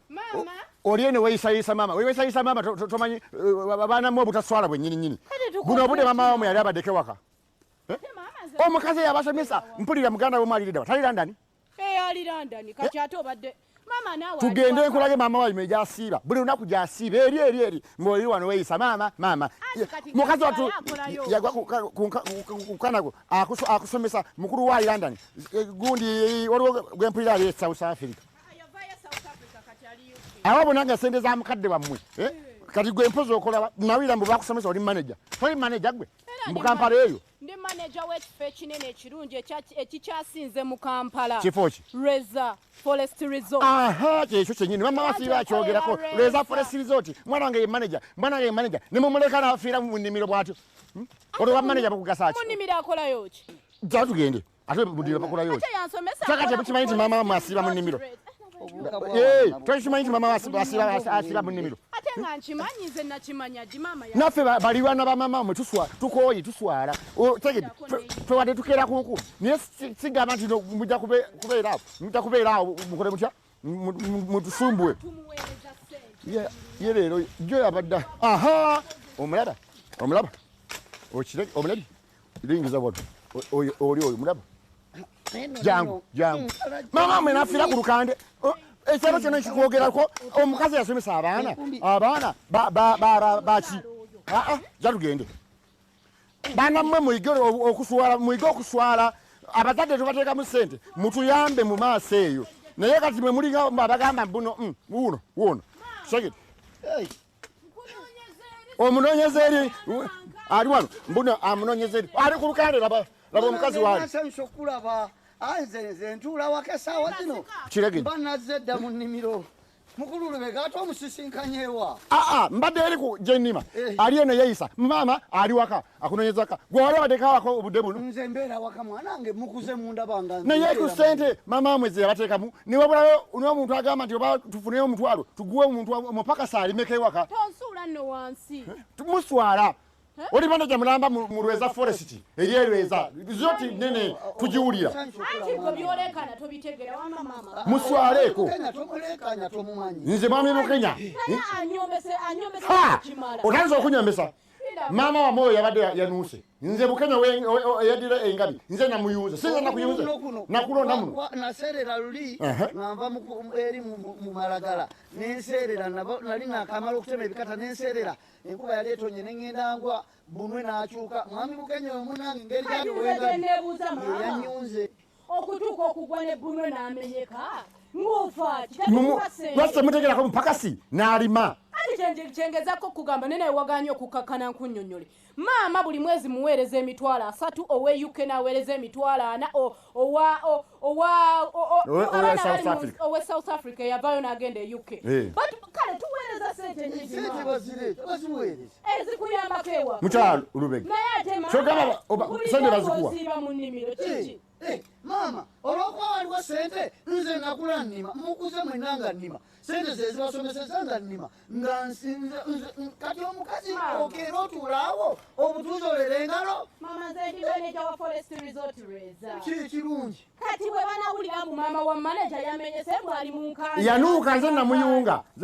Mama. Oriene weisayisa mama. Weisayisa mama tomanyi abana mu butaswala bwe nyini. Buno bude mama wa yali abadeke waka. Omukazi yabasomesa mpulira muganda wo mali lidawa. Tali London. Ali London kati ate obadde mama nawe. Tugende nkulage mama wa imeja asiba. Buli unaku jasiba eri. Mboli wano weisa mama. Mukazi watu yagwa kukanago akusomesa mukuru wa London. Gundi waliwo gwempulira ali South Africa. Awo bonanga sente za mukadde bamwe kati gwe mpozo okola nawira mbu bakusomesa oli manager foi manager gwe mu Kampala eyo ndi manager w'ekifo ekinene ekirungi ekikyasinze mu Kampala kifoki Reza Forest Resort kyekyo kyenyini mama wasiba akyogerako Reza Forest Resort mwana wange ye manager ne mumuleka nafiira mu nnimiro bwatyo olwo manager bakugasa ki mu nnimiro akolayo ki tugende ate budira bakolayo ki ate yansomesa kakati bukimanyi nti mama wasiba mu nnimiro twakimanyi mama wasiba mu nnimiro ate nga nkimanyi nze nakimanya di mama naffe baliwana ba mama mwe tukoyi tuswala tegedi twadde tukera kunku naye sigamba nti mujja kubeeraawo mukole mutya mutusumbue ye leero jo yabadda omulaba omulabi lingiza bwatu oli mulaba jangu mama mwe nafiira ku lukande ekyalo kyonna ekikwogerako omukazi yasomesa abaana baki jatugende baana mmwe mwige okuswala abazadde tubateekamu ssente mutuyambe mu maaso eyo naye kati mwe mulinga abagamba wuno segedi omunoonyeza eri ali wano mbuno amunoonyeza eri ali ku lukande laba omukazi waali nze ntuula waka essaawa zino banazze dda mu nnimiro mukulu Lubega ate omusisinkanyeewa mbadde eri ku gyennima ali eno yeeyisa mama ali waka akunoonyezaka gwe wali abateekawako obudde buno nze mbeera waka mwanange mukuze mundabanga naye ku ssente mama mweze yabateekamu niwabulayo n'omuntu agamba nti oba tufuneyo omutwalo tuguwe omuntu omupakasi alimeko ewaka tonsuula nno wansi muswala oli manager mulamba mu Rweza Forest eri Rweza zoti nene tujiwulira anti gwe byolekana tobitegera wa mama muswaleko tomulekanya tomumanyi nze mwami mukenya anyombese kimala otanza okunyambesa mama wa moyo yabadde yanuuse nze bukenya yadira engabi nze namuyuza sinze nakuyuza nakulonda muno naserera luli ngamba eri mu Malagala nenserera nali nakamala okutema ebikata nenserera enkuba yali etonye nengenda ngwa bunwe nakyuka mwami bukenya omunange ngeri yanyunze okutuuka okugwa ne bunwe n'amenyeka ng'ofa lwaki temutegerako mupakasi n'alima kyengezako okugamba nene waganye okukakkana nkunnyonnyole maama buli mwezi muweereza emitwalo 3 owe UK n'aweereza emitwalo 4 owe South Africa yavayo n'agenda e UK kale tuweereza sente nyingi ezikuyambako ewa mukyalo Lubega naye ate sente bazikuwa mu nnimiro kiki mama olwokuba waliwo sente nze nakula nnima mukuze mwenanga nnima sente zezibasomesezanga nnima nga kati omukazi okeera otuulaawo obutuuzi olera engalo mama nze ndi manager wa Forest Resort Reza kirungi kati bwe banawulira mbu maama wa manager yamenyese bwali mu nkanda yanuuka nze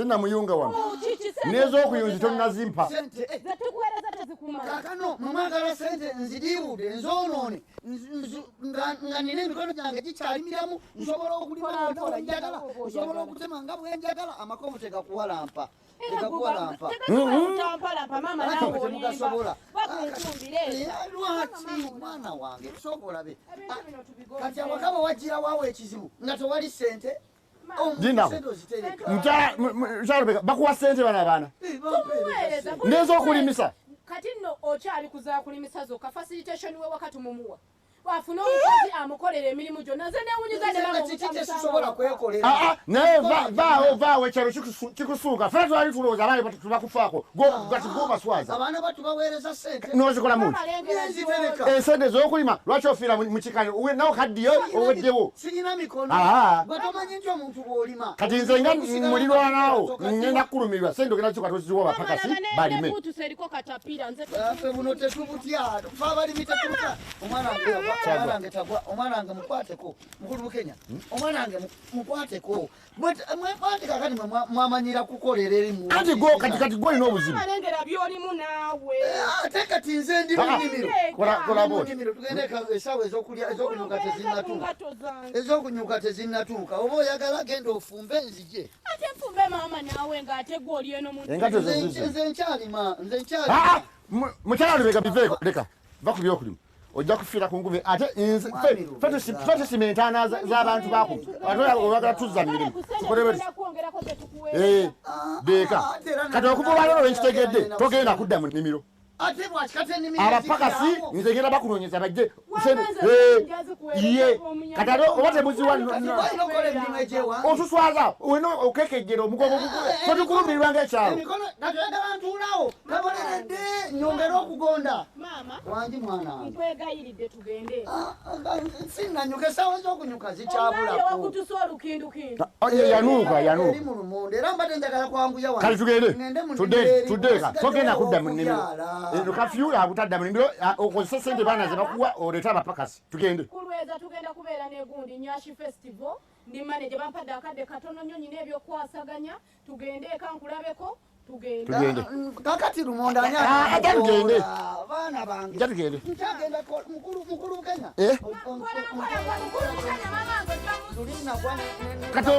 namuyunga wano n'ez'okuyunzi tonnazimpa zetukuweereza tezikumala kakano mwagala sente nzidiiwudde nzoonoone nga nina emikono gyange gikyalimiramu nsobola okulima nga bwenjagala nsobola okutema nga bwenjagala amakovu tegakuwalampa lwaki mwana wange tusobolabe kati awakaba wagirawawo ekizibu nga tewali sente Lubega bakuwa sente bana abaana n'ez'okulimisa kati nno okyali kuzakulimisa zokka facilitation we wakati mumuwa wafuna omukozi amukolera emirimu gyonna nze newunyiza naye vaawo ekyalo kikusuuka fena twali tulowooza abaana tubakufaako gati gobaswaza abaana batubaweereza sente nozikola muntu esente ez'okulima lwaki ofiira mu kikale nawe kaddiyo oweddewo sirina mikono batomanyi nti omuntu bw'olima kati nze nga mulirwanaawo ngenda kukulumirwa sente ogenda kituka toziwa bapakasi balime ffe buno tetubutya fe abalimi tetubutya omwana omwana wange tagwa omwana wange mukwateko mukulu Bukenya omwana wange mukwateko mwati kakati mwamanyira kukolera erimu anti go kati go ino obuzibu alengera byolimu naawe ate kati nze ndi munimiro kola bo tugende esawa ezokunyuka tezinnatuuka oba oyagala genda ofumbe enzije ate nfumbe maama naawe ng'ate gwoli eno mu engato nze nkyalima mukyala lubega biveeko leka va ku byokulimu ojja kufiira ku ngubi ate fe tusimentaana z'abantu baako ate oyagala tuzza mirimu beeka kati okuva olwalero lwenkitegedde togenda kudda mu nnimiro abapakasi nzegenda bakunoonyeza bajje ye kati ate oba temuziwa osuswaza wena okekejjera omugogo totukulumirirwa ng'ekyalo nyongera okugonda wangi mwana nkwegayiridde tugende sinanyuka esawa ez'okunyuka zikyabulako yanuuka eri mu lumonde era mbadde njagala kwanguya kale tugende tuddeeka togenda kudda mu nnimiro kafyu abutadda mu nnimiro okozesa sente baana ze bakuwa oleeta abapakasi tugende kulweza tugenda kubeera n'egundi nyashi festival ndi manager bampadde akadde katono nnyo nyina ebyokwasaganya tugende eka nkulabeko tugende kakati lumonde ajja tugende abaana bange ajja tugende nkyagenda mukulu Bukenya kati